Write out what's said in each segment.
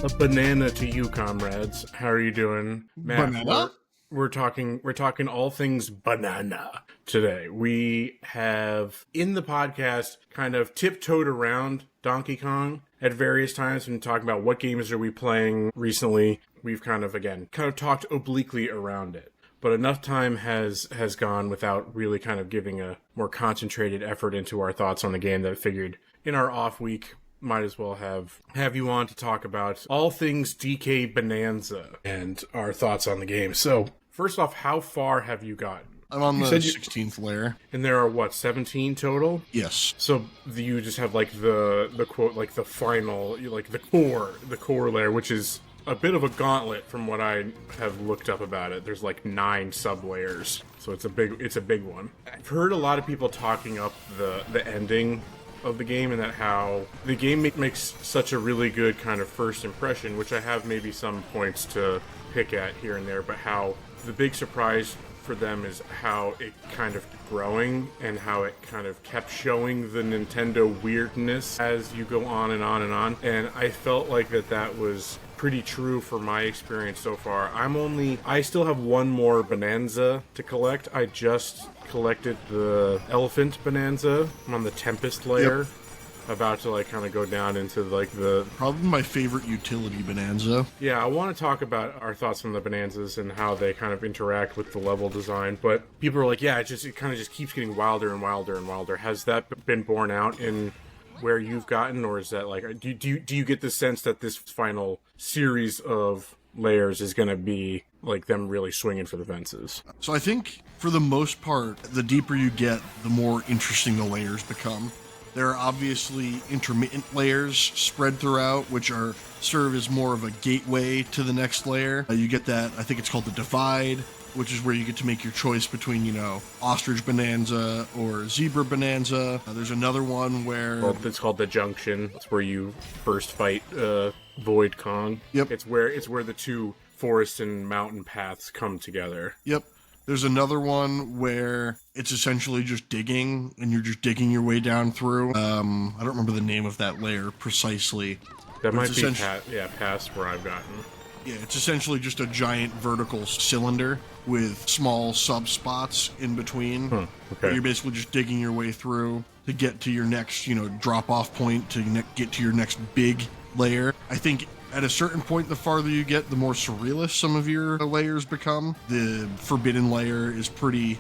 A banana to you, comrades. How are you doing, Matt? Banana? We're talking all things banana today. We have in the podcast kind of tiptoed around Donkey Kong at various times and talking about what games are we playing recently. We've kind of talked obliquely around it. But enough time has gone without really kind of giving a more concentrated effort into our thoughts on the game that I figured in our off week might as well have you on to talk about all things DK Bananza and our thoughts on the game. So, first off, how far have you gotten? I'm on the 16th layer. And there are, 17 total? Yes. So, you just have, the quote, the final, the core layer, which is a bit of a gauntlet from what I have looked up about it. There's, 9 sub-layers. So, it's a big one. I've heard a lot of people talking up the ending of the game, and that how the game makes such a really good kind of first impression, which I have maybe some points to pick at here and there, but how the big surprise for them is how it kind of growing and how it kind of kept showing the Nintendo weirdness as you go on and on and on. And I felt like that was pretty true for my experience so far. I still have one more Bonanza to collect. I just collected the Elephant Bonanza. I'm on the Tempest layer. Yep. About to kind of go down into the probably my favorite utility Bonanza. Yeah, I want to talk about our thoughts on the Bonanzas and how they kind of interact with the level design. But people are like, yeah, it kind of just keeps getting wilder and wilder and wilder. Has that been borne out in where you've gotten, or is that do you get the sense that this final series of layers is going to be them really swinging for the fences? So I think for the most part, the deeper you get, the more interesting the layers become. There are obviously intermittent layers spread throughout, which serve as more of a gateway to the next layer. You get that, I think it's called the Divide, which is where you get to make your choice between, Ostrich Bonanza or Zebra Bonanza. There's another one where... Well, it's called the Junction. It's where you first fight Void Kong. Yep. It's where the two forest and mountain paths come together. Yep. There's another one where it's essentially just digging, and you're just digging your way down through. I don't remember the name of that layer precisely. That might be past where I've gotten. Yeah, it's essentially just a giant vertical cylinder with small sub-spots in between. Okay. You're basically just digging your way through to get to your next, drop-off point, to get to your next big layer. I think at a certain point, the farther you get, the more surrealist some of your layers become. The Forbidden layer is pretty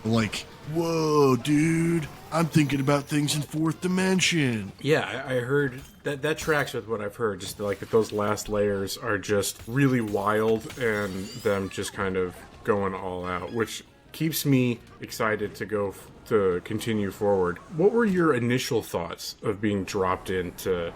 whoa, dude, I'm thinking about things in fourth dimension. Yeah, I heard that tracks with what I've heard. Just that those last layers are just really wild, and them just kind of going all out, which keeps me excited to continue forward. What were your initial thoughts of being dropped into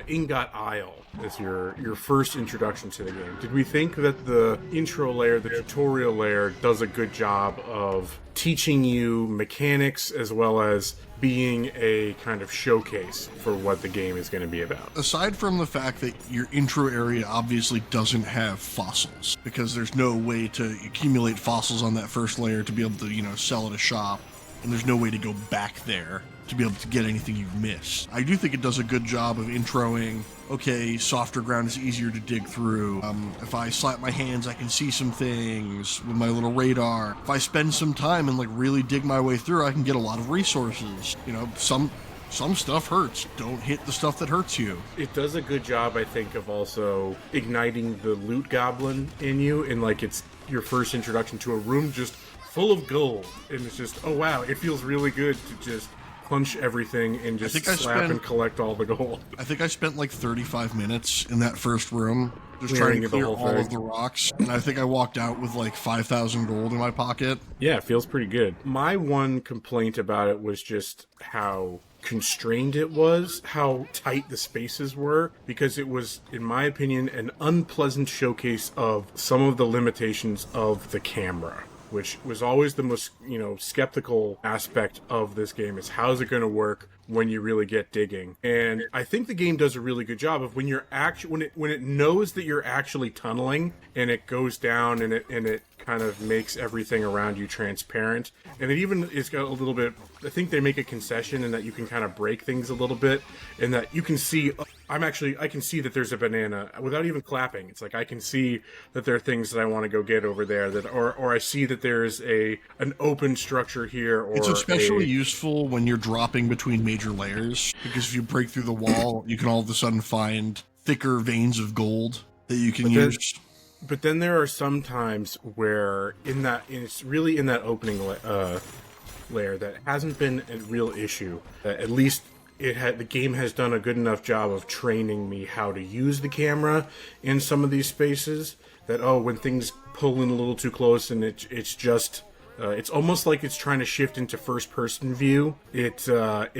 Ingot Isle as your first introduction to the game? Did we think that the intro layer, the tutorial layer, does a good job of teaching you mechanics as well as being a kind of showcase for what the game is going to be about? Aside from the fact that your intro area obviously doesn't have fossils, because there's no way to accumulate fossils on that first layer to be able to, sell at a shop, and there's no way to go back there to be able to get anything you've missed. I do think it does a good job of introing, okay, softer ground is easier to dig through. If I slap my hands, I can see some things with my little radar. If I spend some time and really dig my way through, I can get a lot of resources. Some stuff hurts. Don't hit the stuff that hurts you. It does a good job, I think, of also igniting the loot goblin in you, and it's your first introduction to a room just full of gold, and it's just, oh wow, it feels really good to just punch everything and just and collect all the gold. I think I spent 35 minutes in that first room just trying to clear all of the rocks, and I think I walked out with 5,000 gold in my pocket. Yeah, it feels pretty good. My one complaint about it was just how constrained it was, how tight the spaces were, because it was, in my opinion, an unpleasant showcase of some of the limitations of the camera, which was always the most, skeptical aspect of this game, is how's it going to work when you really get digging. And I think the game does a really good job of when you're when it knows that you're actually tunneling, and it goes down and it kind of makes everything around you transparent. And it even is got a little bit, I think they make a concession in that you can kind of break things a little bit, and that you can see, I can see that there's a banana without even clapping. It's like I can see that there are things that I want to go get over there, that or I see that there's an open structure here, or it's especially useful when you're dropping between major layers, because if you break through the wall, you can all of a sudden find thicker veins of gold that you can use. But then there are some times where it's really in that opening layer that hasn't been a real issue. At least the game has done a good enough job of training me how to use the camera in some of these spaces. That when things pull in a little too close and it's just. It's almost like it's trying to shift into first-person view. It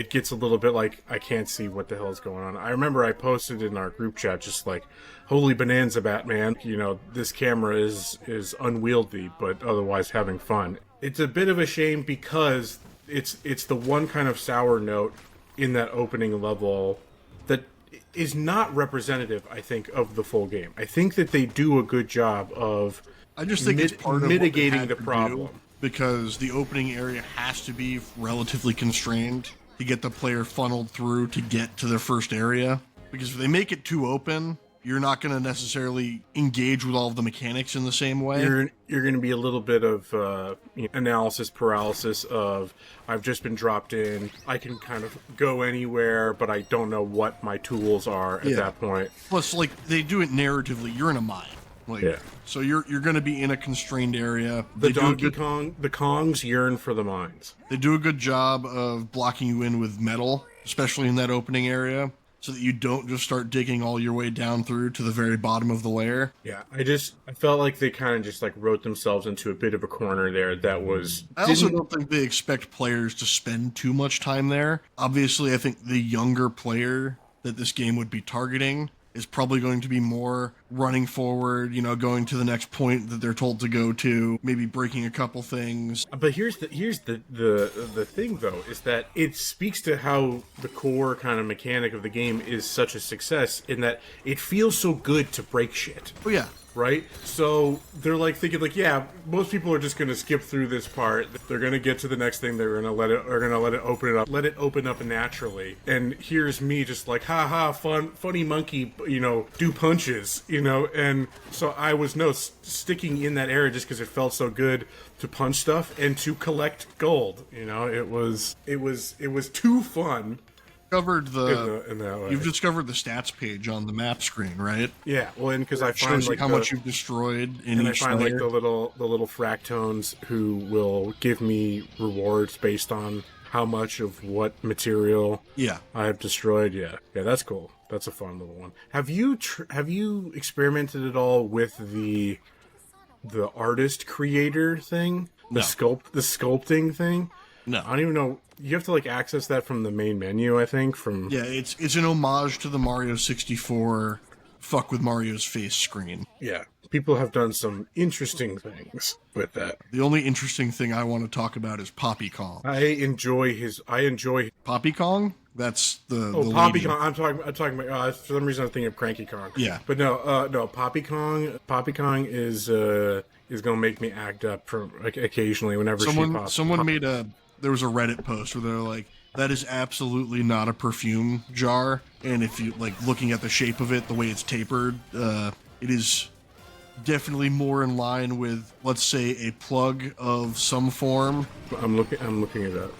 gets a little bit like I can't see what the hell is going on. I remember I posted in our group chat just like, "Holy Bananza, Batman! You know, this camera is unwieldy, but otherwise having fun." It's a bit of a shame because it's the one kind of sour note in that opening level that is not representative, I think, of the full game. I think that they do a good job of I just think it's part of mitigating the problem. Because the opening area has to be relatively constrained to get the player funneled through to get to their first area. Because if they make it too open, you're not going to necessarily engage with all of the mechanics in the same way. You're going to be a little bit of analysis paralysis of, I've just been dropped in, I can kind of go anywhere, but I don't know what my tools are at that point. Plus, like, they do it narratively. You're in a mine. So you're going to be in a constrained area. The Kongs yearn for the mines. They do a good job of blocking you in with metal, especially in that opening area, so that you don't just start digging all your way down through to the very bottom of the layer. Yeah, I felt like they kind of just like wrote themselves into a bit of a corner there. I also don't think they expect players to spend too much time there. Obviously, I think the younger player that this game would be targeting is probably going to be more running forward, going to the next point that they're told to go to, maybe breaking a couple things. But here's the thing, though, is that it speaks to how the core kind of mechanic of the game is such a success in that it feels so good to break shit. Oh, yeah. Right? So they're like thinking like, yeah, most people are just going to skip through this part. They're going to get to the next thing. They're going to let it open up naturally. And here's me just like, ha, funny monkey, do punches, and so I was sticking in that area just because it felt so good to punch stuff and to collect gold. It was too fun. You've discovered the stats page on the map screen, right? Yeah, well, and because I find like how much you've destroyed in each layer. Like the little fractones who will give me rewards based on how much of what material I have destroyed. Yeah, that's cool. That's a fun little one. Have you experimented at all with the artist creator thing? The sculpting thing? No. I don't even know. You have to like access that from the main menu, I think. It's an homage to the Mario 64 fuck with Mario's face screen. Yeah. People have done some interesting things with that. The only interesting thing I want to talk about is Poppy Kong. I enjoy Poppy Kong? That's the Poppy Kong. I'm talking about for some reason I'm thinking of Cranky Kong. Yeah. But no, Poppy Kong is gonna make me act up for like occasionally whenever there was a Reddit post where they're like, that is absolutely not a perfume jar, and if you like looking at the shape of it, the way it's tapered, it is definitely more in line with, let's say, a plug of some form. I'm looking it up.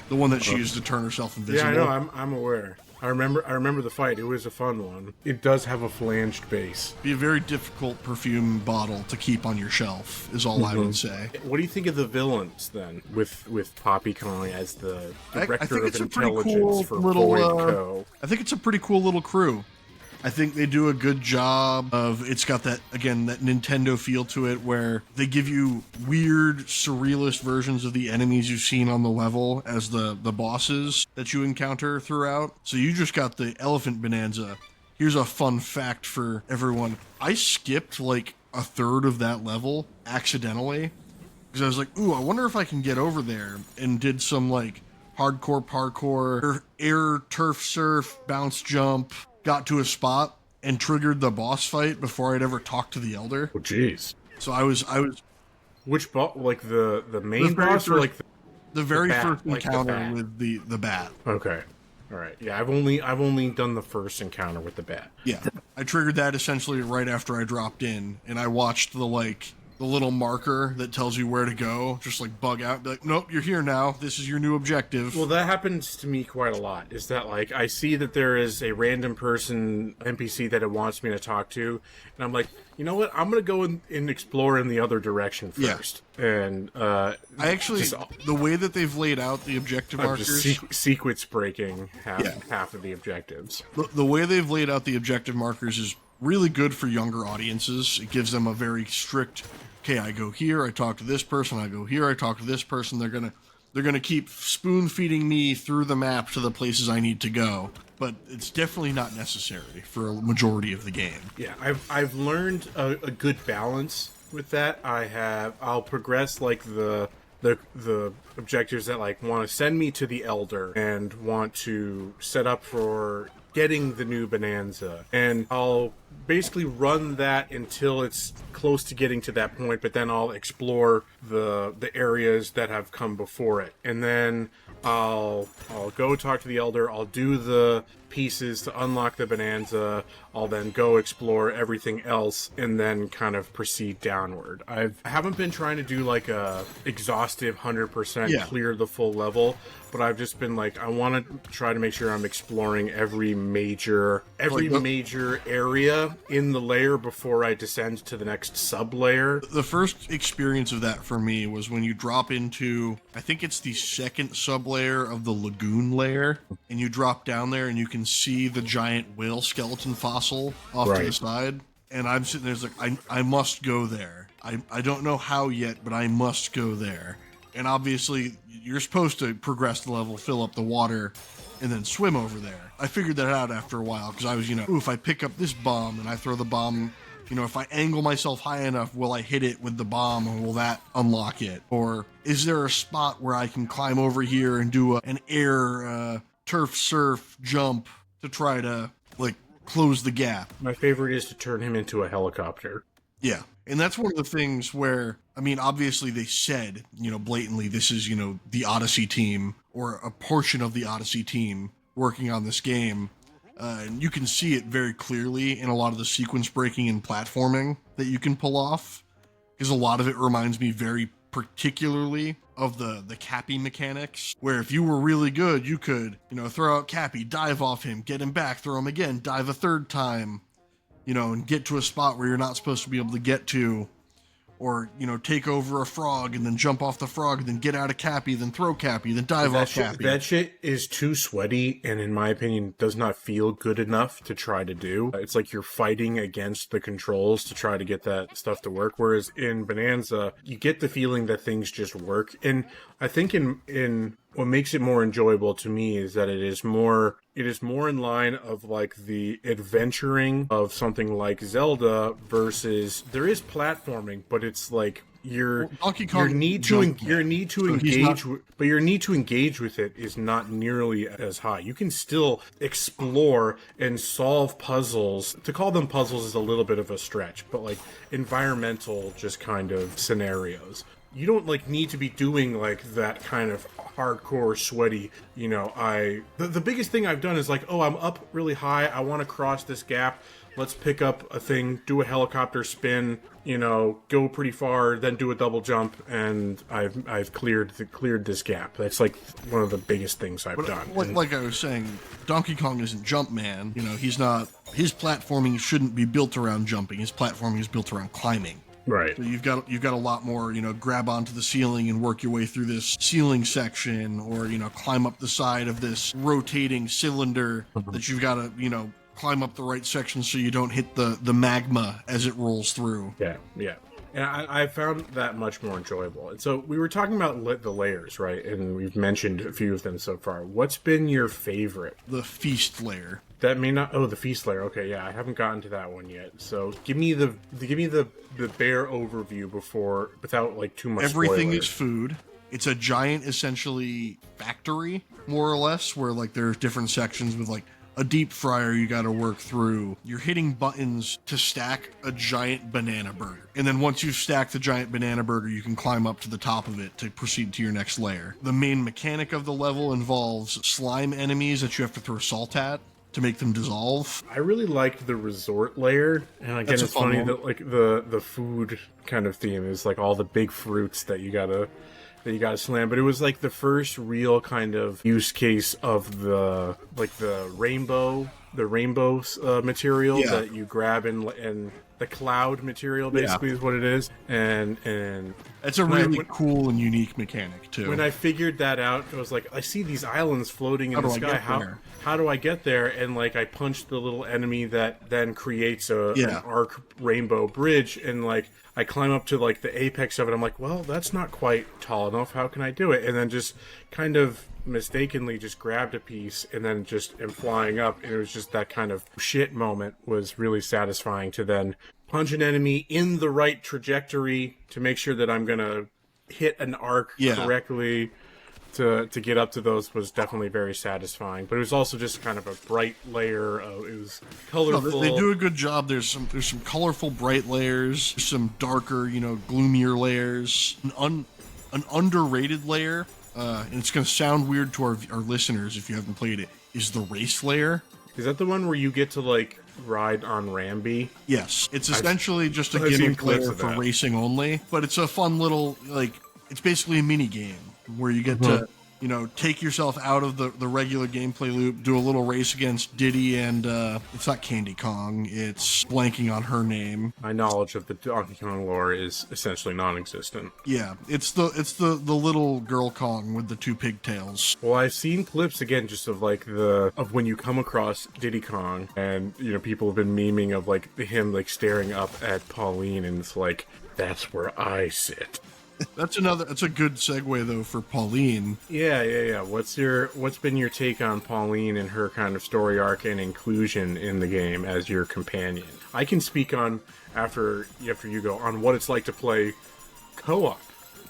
The one that she used to turn herself invisible. Yeah, I know. I'm aware. I remember the fight. It was a fun one. It does have a flanged base. Be a very difficult perfume bottle to keep on your shelf, is all I would say. What do you think of the villains then, with Poppy Kong as the director of intelligence for Void Co? I think it's a pretty cool little crew. I think they do a good job of, it's got that Nintendo feel to it where they give you weird, surrealist versions of the enemies you've seen on the level as the bosses that you encounter throughout. So you just got the Elephant Bananza. Here's a fun fact for everyone. I skipped like a third of that level accidentally because I was like, ooh, I wonder if I can get over there, and did some like hardcore parkour, air turf surf, bounce jump, got to a spot and triggered the boss fight before I'd ever talked to the Elder. Oh, jeez. So I was Which like the main very boss, or like the very bat, first like the encounter bat? with the bat. Okay, all right. Yeah, I've only done the first encounter with the bat. Yeah, I triggered that essentially right after I dropped in, and I watched the little marker that tells you where to go, just like bug out, be like, nope, you're here now. This is your new objective. Well, that happens to me quite a lot. Is that like I see that there is a random person NPC that it wants me to talk to, and I'm like, you know what? I'm gonna go and explore in the other direction first. Yeah. And I actually the way that they've laid out the objective markers, just sequence breaking half of the objectives. The way they've laid out the objective markers is really good for younger audiences. It gives them a very strict, okay, I go here, I talk to this person, I go here, I talk to this person. They're gonna keep spoon feeding me through the map to the places I need to go. But it's definitely not necessary for a majority of the game. Yeah, I've learned a good balance with that. I'll progress like the objectives that like want to send me to the Elder and want to set up for getting the new Bananza, and I'll basically run that until it's close to getting to that point, but then I'll explore the areas that have come before it, and then I'll go talk to the Elder, I'll do the pieces to unlock the Bananza, I'll then go explore everything else, and then kind of proceed downward. I haven't been trying to do like a exhaustive 100% clear the full level, but I've just been like, I want to try to make sure I'm exploring every major area in the layer before I descend to the next sub layer. The first experience of that for me was when you drop into, I think it's the second sub layer of the lagoon layer, and you drop down there and you can see the giant whale skeleton fossil off to the side, and I'm sitting there like, I must go there. I don't know how yet, but I must go there. And obviously you're supposed to progress the level, fill up the water, and then swim over there. I figured that out after a while, because I was, if I pick up this bomb and I throw the bomb, if I angle myself high enough, will I hit it with the bomb, or will that unlock it? Or is there a spot where I can climb over here and do an air turf surf jump to try to, like, close the gap? My favorite is to turn him into a helicopter. Yeah. And that's one of the things where, I mean, obviously they said, blatantly, this is, the Odyssey team, or a portion of the Odyssey team working on this game. And you can see it very clearly in a lot of the sequence breaking and platforming that you can pull off, because a lot of it reminds me very particularly of the Cappy mechanics, where if you were really good, you could, throw out Cappy, dive off him, get him back, throw him again, dive a third time, and get to a spot where you're not supposed to be able to get to, or, take over a frog and then jump off the frog, then get out of Cappy, then throw Cappy, then dive off Cappy. That shit is too sweaty, and in my opinion, does not feel good enough to try to do. It's like you're fighting against the controls to try to get that stuff to work, whereas in Bananza, you get the feeling that things just work. And I think in what makes it more enjoyable to me is that it is more in line of like the adventuring of something like Zelda versus there is platforming, but it's like your need to engage with it is not nearly as high. You can still explore and solve puzzles. To call them puzzles is a little bit of a stretch, but like environmental just kind of scenarios. You don't like need to be doing like that kind of hardcore sweaty, the biggest thing I've done is like, oh, I'm up really high, I want to cross this gap, let's pick up a thing, do a helicopter spin, go pretty far, then do a double jump, and I've cleared this gap. That's like one of the biggest things I've done. Like I was saying, Donkey Kong isn't Jumpman. He's not. His platforming shouldn't be built around jumping. His platforming is built around climbing. Right. So you've got a lot more, grab onto the ceiling and work your way through this ceiling section, or, climb up the side of this rotating cylinder that you've got to, climb up the right section so you don't hit the magma as it rolls through. Yeah. And I found that much more enjoyable. And so we were talking about the layers, right? And we've mentioned a few of them so far. What's been your favorite? The feast layer. That may not. Oh, the feast layer. Okay, yeah, I haven't gotten to that one yet. So give me the bare overview without like too much. Everything spoilers. is food. It's a giant, essentially factory, more or less, where like there's different sections with like a deep fryer you got to work through. You're hitting buttons to stack a giant banana burger. And then once you've stacked the giant banana burger, you can climb up to the top of it to proceed to your next layer. The main mechanic of the level involves slime enemies that you have to throw salt at to make them dissolve. I really liked the resort layer, and again, it's funny that like the food kind of theme is like all the big fruits that you gotta slam. But it was like the first real kind of use case of the rainbow material that you grab and the cloud material basically is what it is, and it's a really cool and unique mechanic too. When I figured that out, I was like, I see these islands floating in the sky. How do I get there? And like I punched the little enemy that then creates an arc rainbow bridge, and like I climb up to like the apex of it. I'm like, well, that's not quite tall enough. How can I do it? And then just kind of mistakenly just grabbed a piece and then just am flying up, and it was just that kind of shit moment was really satisfying to then punch an enemy in the right trajectory to make sure that I'm gonna hit an arc correctly to get up to those was definitely very satisfying. But it was also just kind of a bright layer of, it was colorful. No, they do a good job. There's some colorful bright layers, some darker, gloomier layers, an underrated layer. And it's going to sound weird to our listeners if you haven't played it, is the race layer. Is that the one where you get to, like, ride on Ramby? Yes. It's essentially just a gimmick layer for racing only, but it's a fun little, like, it's basically a mini game where you get to, take yourself out of the regular gameplay loop, do a little race against Diddy and, it's not Candy Kong, it's blanking on her name. My knowledge of the Donkey Kong lore is essentially non-existent. Yeah, it's the little girl Kong with the two pigtails. Well, I've seen clips again just of like of when you come across Diddy Kong, and people have been memeing of like him like staring up at Pauline, and it's like, that's where I sit. That's a good segue though for Pauline. Yeah. What's been your take on Pauline and her kind of story arc and inclusion in the game as your companion? I can speak on after you go on what it's like to play co-op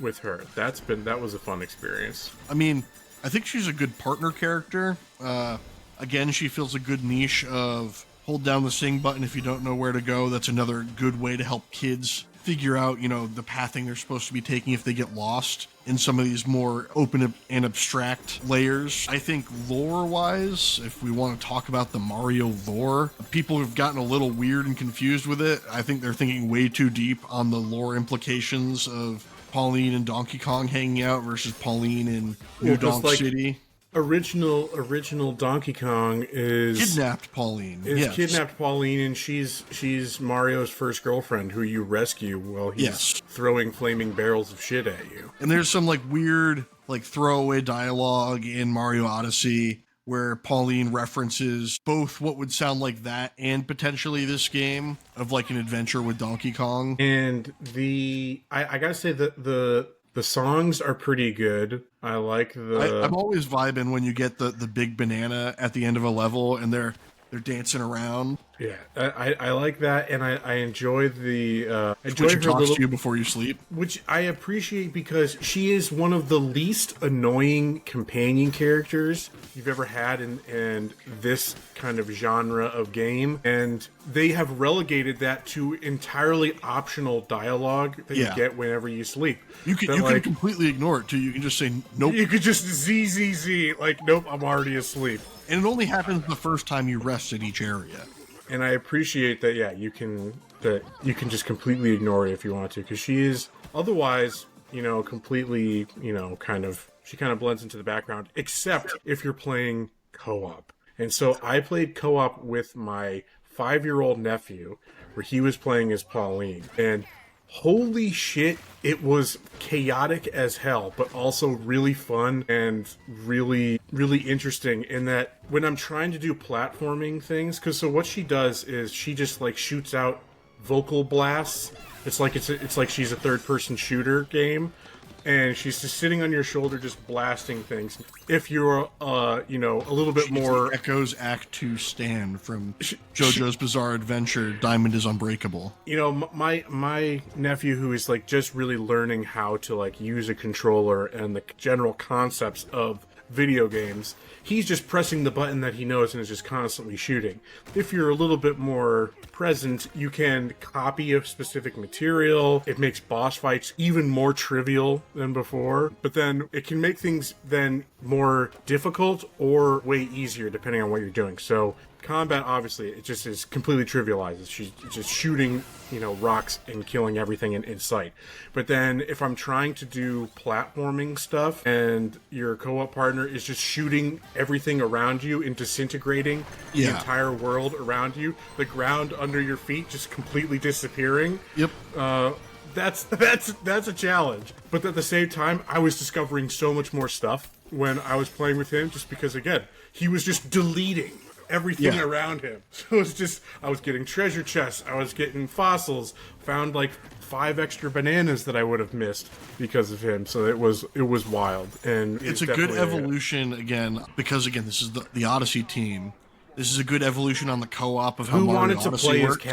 with her. That was a fun experience. I mean, I think she's a good partner character. Again, she fills a good niche of hold down the sing button if you don't know where to go. That's another good way to help kids figure out, the pathing they're supposed to be taking if they get lost in some of these more open and abstract layers. I think lore-wise, if we want to talk about the Mario lore, people have gotten a little weird and confused with it. I think they're thinking way too deep on the lore implications of Pauline and Donkey Kong hanging out versus Pauline in New Donk City. Original Donkey Kong is kidnapped Pauline. Kidnapped Pauline, and she's Mario's first girlfriend who you rescue while he's throwing flaming barrels of shit at you. And there's some like weird like throwaway dialogue in Mario Odyssey where Pauline references both what would sound like that and potentially this game of like an adventure with Donkey Kong. And I gotta say that the songs are pretty good. I like I'm always vibing when you get the big banana at the end of a level and they're dancing around. Yeah, I like that, and I enjoy the which talks to you before you sleep, which I appreciate because she is one of the least annoying companion characters you've ever had in this kind of genre of game, and they have relegated that to entirely optional dialogue that you get whenever you sleep. You can completely ignore it too. You can just say nope. You could just Z like nope, I'm already asleep. And it only happens the first time you rest in each area. And I appreciate that, you can just completely ignore it if you want to, because she is otherwise, completely, she kind of blends into the background, except if you're playing co-op. And so I played co-op with my 5-year-old nephew, where he was playing as Pauline, and holy shit, it was chaotic as hell, but also really fun and really, really interesting in that when I'm trying to do platforming things, because so what she does is she just like shoots out vocal blasts. It's like she's a third-person shooter game, and she's just sitting on your shoulder just blasting things. If you're, a little bit more... Echoes Act 2 Stan from JoJo's Bizarre Adventure, Diamond is Unbreakable. My nephew, who is, like, just really learning how to, like, use a controller and the general concepts of video games, he's just pressing the button that he knows and is just constantly shooting. If you're a little bit more present, you can copy a specific material. It makes boss fights even more trivial than before, but then it can make things then more difficult or way easier depending on what you're doing. So combat, obviously, it just is completely trivialized. She's just shooting, rocks and killing everything in sight. But then if I'm trying to do platforming stuff and your co-op partner is just shooting everything around you and disintegrating the entire world around you, the ground under your feet just completely disappearing. Yep. That's a challenge. But at the same time, I was discovering so much more stuff when I was playing with him, just because, again, he was just deleting everything around him. So it's just, I was getting treasure chests, I was getting fossils, found like 5 extra bananas that I would have missed because of him. So it was wild, and it's a good evolution again, because again, this is the Odyssey team. This is a good evolution on the co-op of how Mario Odyssey works.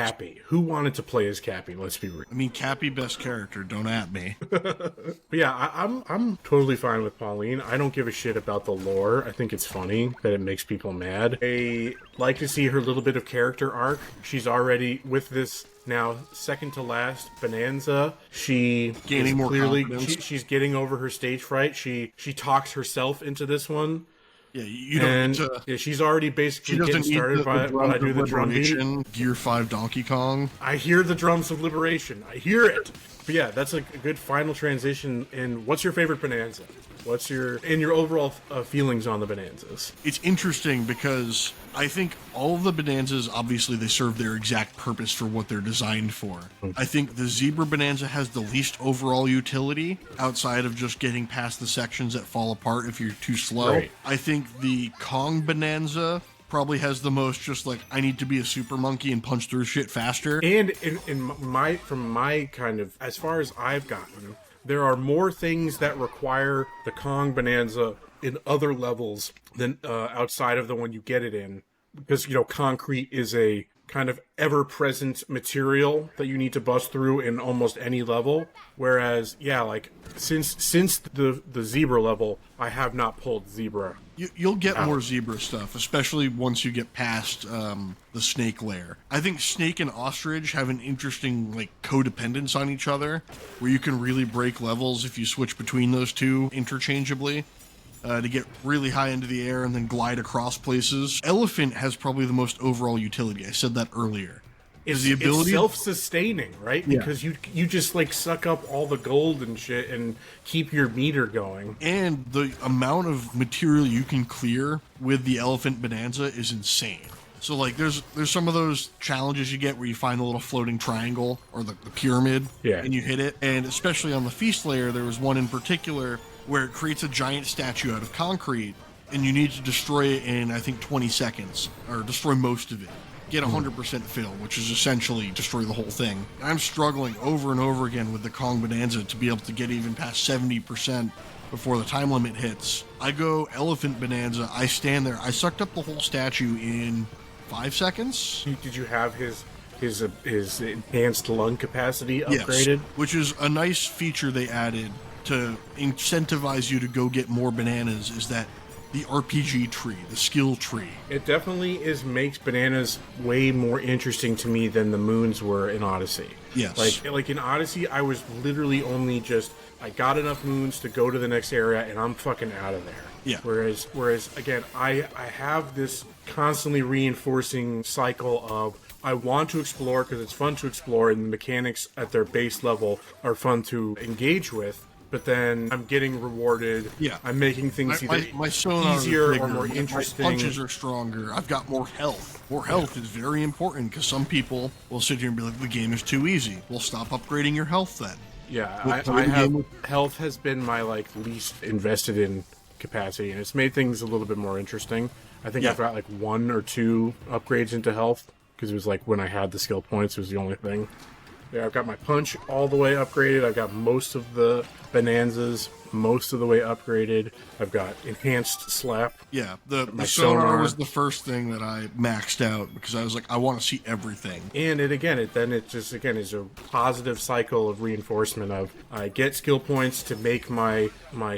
Who wanted to play as Cappy? Let's be real. I mean, Cappy, best character. Don't at me. But yeah, I'm totally fine with Pauline. I don't give a shit about the lore. I think it's funny that it makes people mad. I like to see her little bit of character arc. She's already with this now second to last Bananza. She gaining more confidence. She's getting over her stage fright. She talks herself into this one. Yeah, you don't need to... Yeah, she's already basically getting started by I do the drum beat. Gear 5 Donkey Kong. I hear the drums of liberation. I hear it. But yeah, that's a good final transition. And what's your favorite Bonanza? What's your overall feelings on the Bonanzas? It's interesting because I think all of the Bonanzas, obviously, they serve their exact purpose for what they're designed for. I think the Zebra Bonanza has the least overall utility outside of just getting past the sections that fall apart if you're too slow. Right. I think the Kong Bonanza probably has the most just like, I need to be a super monkey and punch through shit faster. And from my kind of, as far as I've gotten, there are more things that require the Kong Bonanza in other levels than outside of the one you get it in. Because, concrete is a kind of ever-present material that you need to bust through in almost any level. Whereas, since the Zebra level, I have not pulled Zebra. You'll get more Zebra stuff, especially once you get past the snake lair. I think snake and ostrich have an interesting codependence on each other, where you can really break levels if you switch between those two interchangeably. To get really high into the air and then glide across places. Elephant has probably the most overall utility. I said that earlier. It's self-sustaining, right? Yeah. Because you just suck up all the gold and shit and keep your meter going. And the amount of material you can clear with the Elephant Bonanza is insane. So there's some of those challenges you get where you find the little floating triangle or the pyramid, and you hit it. And especially on the feast layer, there was one in particular where it creates a giant statue out of concrete, and you need to destroy it in, I think, 20 seconds, or destroy most of it. Get 100% fill, which is essentially destroy the whole thing. I'm struggling over and over again with the Kong Bonanza to be able to get even past 70% before the time limit hits. I go Elephant Bonanza, I stand there, I sucked up the whole statue in 5 seconds. Did you have his enhanced lung capacity upgraded? Yes, which is a nice feature they added to incentivize you to go get more bananas, is that the RPG tree, the skill tree. It definitely makes bananas way more interesting to me than the moons were in Odyssey. Yes. Like in Odyssey, I was literally only I got enough moons to go to the next area and I'm fucking out of there. Yeah. Whereas again, I have this constantly reinforcing cycle of I want to explore because it's fun to explore and the mechanics at their base level are fun to engage with. But then I'm getting rewarded. Yeah. I'm making things my sonar easier is bigger, or more interesting. My punches are stronger. I've got more health. More health is very important because some people will sit here and be like, the game is too easy. Well, stop upgrading your health then. Yeah, health has been my least invested in capacity, and it's made things a little bit more interesting. I think I've got 1 or 2 upgrades into health because it was when I had the skill points, it was the only thing. Yeah, I've got my punch all the way upgraded. I've got most of the Bonanzas, most of the way upgraded. I've got enhanced slap. Yeah, the My sonar sonar. was the first thing that I maxed out because I was like, I want to see everything. And it just is a positive cycle of reinforcement of I get skill points to make my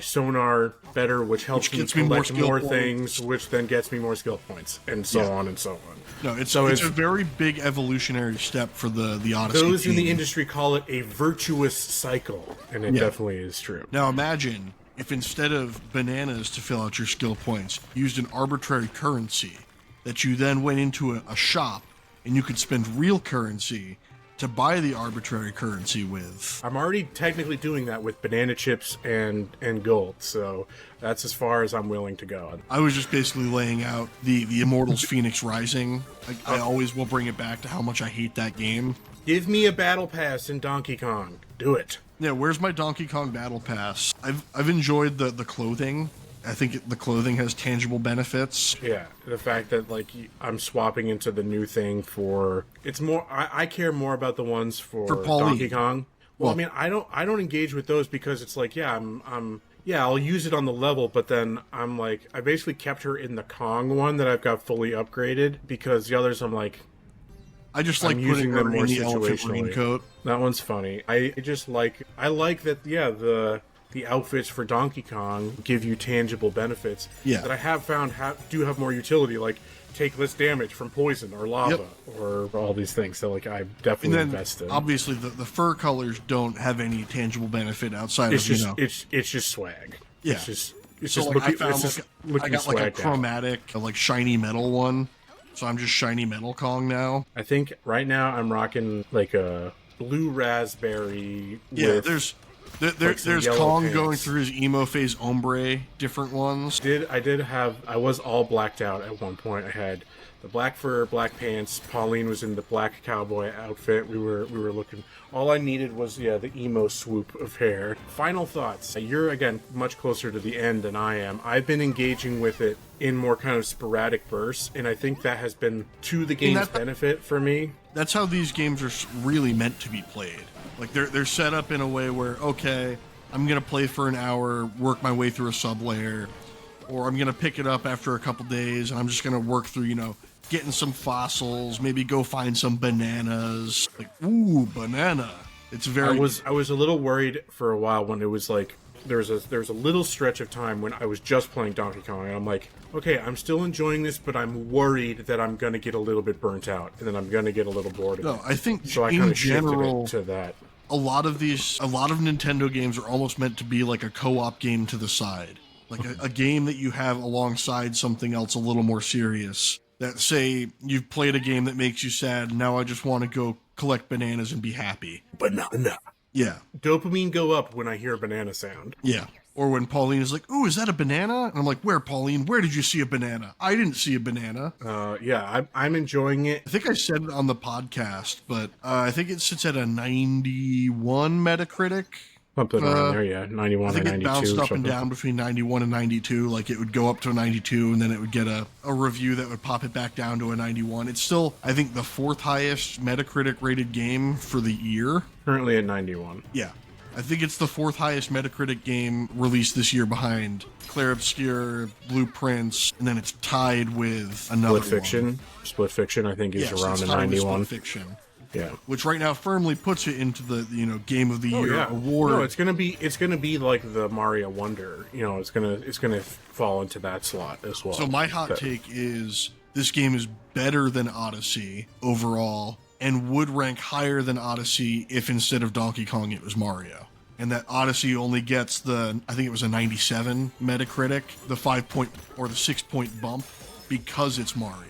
sonar better, which helps me gets me more collect skill more points. things, which then gets me more skill points, and so on and so on. No, it's So it's it's- a very big evolutionary step for the Odyssey Those in the team. industry call it a virtuous cycle, and it definitely is true. Now imagine if instead of bananas to fill out your skill points, you used an arbitrary currency that you then went into a shop and you could spend real currency to buy the arbitrary currency with. I'm already technically doing that with banana chips and gold, so that's as far as I'm willing to go. I was just basically laying out the Immortals Phoenix Rising. I always will bring it back to how much I hate that game. Give me a battle pass in Donkey Kong. Do it. Yeah, where's my Donkey Kong Battle Pass? I've enjoyed the clothing. I think the clothing has tangible benefits. Yeah, the fact that like I'm swapping into the new thing for it's more. I care more about the ones for Pauline. Donkey Kong. Well, I mean, I don't engage with those because it's like, yeah, I'll use it on the level, but then I'm like, I basically kept her in the Kong one that I've got fully upgraded because the others I'm like, I just I'm like putting using her them more in the elephant situationally. raincoat. That one's funny. I like that. Yeah, the outfits for Donkey Kong give you tangible benefits Yeah. that I have found do have more utility, like take less damage from poison or lava or all these things. So like I And definitely then, invested. obviously, the fur colors don't have any tangible benefit outside It's of, just you know... it's just swag. Yeah. It's So, just like, looking, I found, it's just like, I looking got, like, a swagged out. chromatic, like, shiny metal one. So I'm just shiny metal Kong now. I think right now I'm rocking like a blue raspberry. Yeah, with, there's some yellow Kong pants. going through his emo phase ombre, different ones. I was all blacked out at one point. I had the black fur, black pants. Pauline was in the black cowboy outfit. We were looking. All I needed was the emo swoop of hair. Final thoughts. You're again much closer to the end than I am. I've been engaging with it in more kind of sporadic bursts, and I think that has been to the game's benefit for me. That's how these games are really meant to be played. Like they're set up in a way where, okay, I'm gonna play for an hour, work my way through a sub-layer, or I'm gonna pick it up after a couple days and I'm just gonna work through, getting some fossils, maybe go find some bananas. Like, ooh, banana. It's very... I was a little worried for a while when it was like there was a little stretch of time when I was just playing Donkey Kong and I'm like, okay, I'm still enjoying this, but I'm worried that I'm gonna get a little bit burnt out and then I'm gonna get a little bored of it. No, I think So I in kind of shifted general, it to that. a lot of Nintendo games are almost meant to be like a co-op game to the side. Like a game that you have alongside something else a little more serious. That, say, you've played a game that makes you sad, now I just want to go collect bananas and be happy. Banana. Yeah, Dopamine go up when I hear a banana sound. yeah. Or when Pauline is like, ooh, is that a banana? And I'm like, where, Pauline? Where did you see a banana? I didn't see a banana. I'm enjoying it. I think I said it on the podcast, but I think it sits at a 91 Metacritic. Something around there, yeah. 91 I think or it 92 bounced or up something. and down between 91 and 92. Like, it would go up to a 92, and then it would get a review that would pop it back down to a 91. It's still, I think, the fourth highest Metacritic rated game for the year. Currently at 91. Yeah. I think it's the fourth highest Metacritic game released this year behind Clair Obscur, Blueprints, and then it's tied with another Split Fiction, I think, is Yes, around it's the tied with 91. Split Fiction. Yeah. Which right now firmly puts it into the Game of the Year award. No, it's gonna be like the Mario Wonder. It's gonna fall into that slot as well. So my hot take is this game is better than Odyssey overall, and would rank higher than Odyssey if instead of Donkey Kong it was Mario. And that Odyssey only gets I think it was a 97 Metacritic, the 6-point bump, because it's Mario.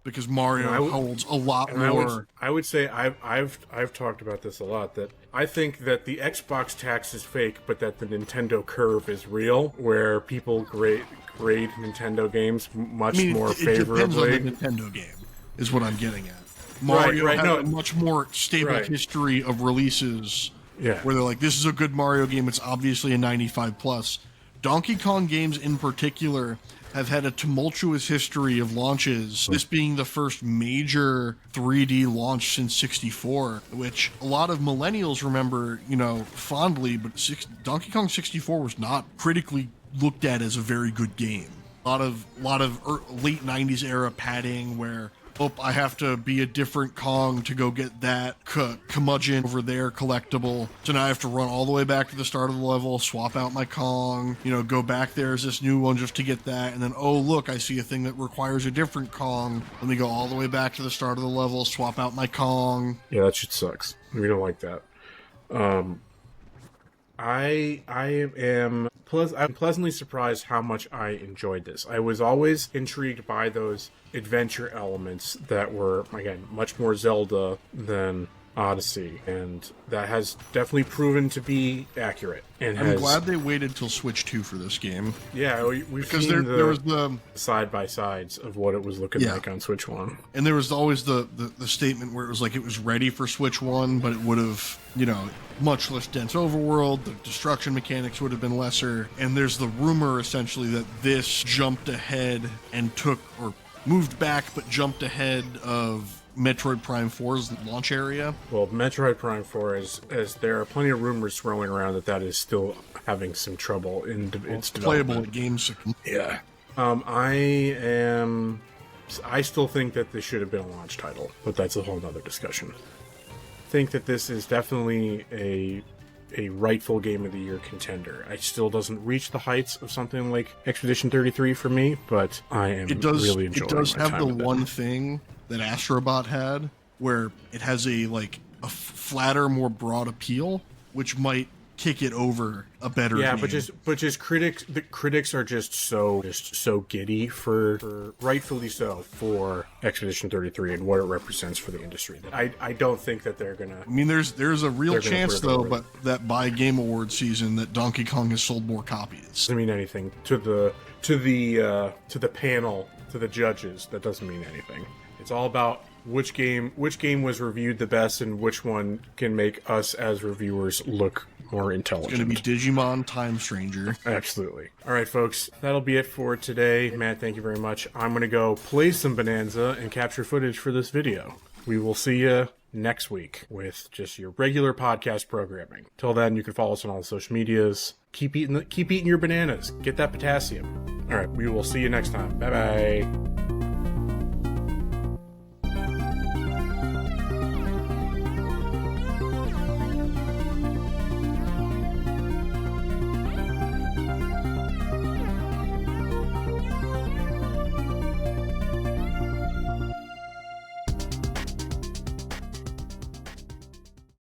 Because Mario holds a lot more. I would say I've talked about this a lot, that I think that the Xbox tax is fake, but that the Nintendo curve is real, where people grade Nintendo games much more favorably. It depends on the Nintendo game, is what I'm getting at. Mario has a much more stable history of releases. Yeah. Where they're like, this is a good Mario game, it's obviously a 95 plus. Donkey Kong games in particular have had a tumultuous history of launches, this being the first major 3D launch since 64, which a lot of millennials remember, fondly, but Donkey Kong 64 was not critically looked at as a very good game. A lot of late 90s era padding where, I have to be a different Kong to go get that curmudgeon over there collectible. So now I have to run all the way back to the start of the level, swap out my Kong, go back there as this new one just to get that. And then, look, I see a thing that requires a different Kong. Let me go all the way back to the start of the level, swap out my Kong. Yeah, that shit sucks. We don't like that. I'm pleasantly surprised how much I enjoyed this. I was always intrigued by those adventure elements that were, again, much more Zelda than Odyssey, and that has definitely proven to be accurate. And I'm glad they waited till Switch 2 for this game. Yeah, we've seen there was the side-by-sides of what it was looking like on Switch 1. And there was always the statement where it was like it was ready for Switch 1, but it would have, much less dense overworld, the destruction mechanics would have been lesser, and there's the rumor, essentially, that this jumped ahead and moved back, but jumped ahead of Metroid Prime 4's launch area. Well, Metroid Prime 4 as there are plenty of rumors swirling around that is still having some trouble in its playable development. at games. Yeah. I still think that this should have been a launch title, but that's a whole nother discussion. I think that this is definitely a rightful Game of the Year contender. It still doesn't reach the heights of something like Expedition 33 for me, but I am really enjoying it. It does have the one thing that Astrobot had, where it has a flatter, more broad appeal, which might kick it over a better name. but just critics. The critics are just so giddy for rightfully so for Expedition 33 and what it represents for the industry. I don't think that they're gonna. I mean, there's a real chance though, but that by Game Awards season that Donkey Kong has sold more copies. Doesn't mean anything to the panel, to the judges. That doesn't mean anything. It's all about which game was reviewed the best and which one can make us as reviewers look more intelligent. It's going to be Digimon Time Stranger. Absolutely. All right, folks. That'll be it for today. Matt, thank you very much. I'm going to go play some Bananza and capture footage for this video. We will see you next week with just your regular podcast programming. Till then, you can follow us on all the social medias. Keep eating your bananas. Get that potassium. All right, we will see you next time. Bye-bye.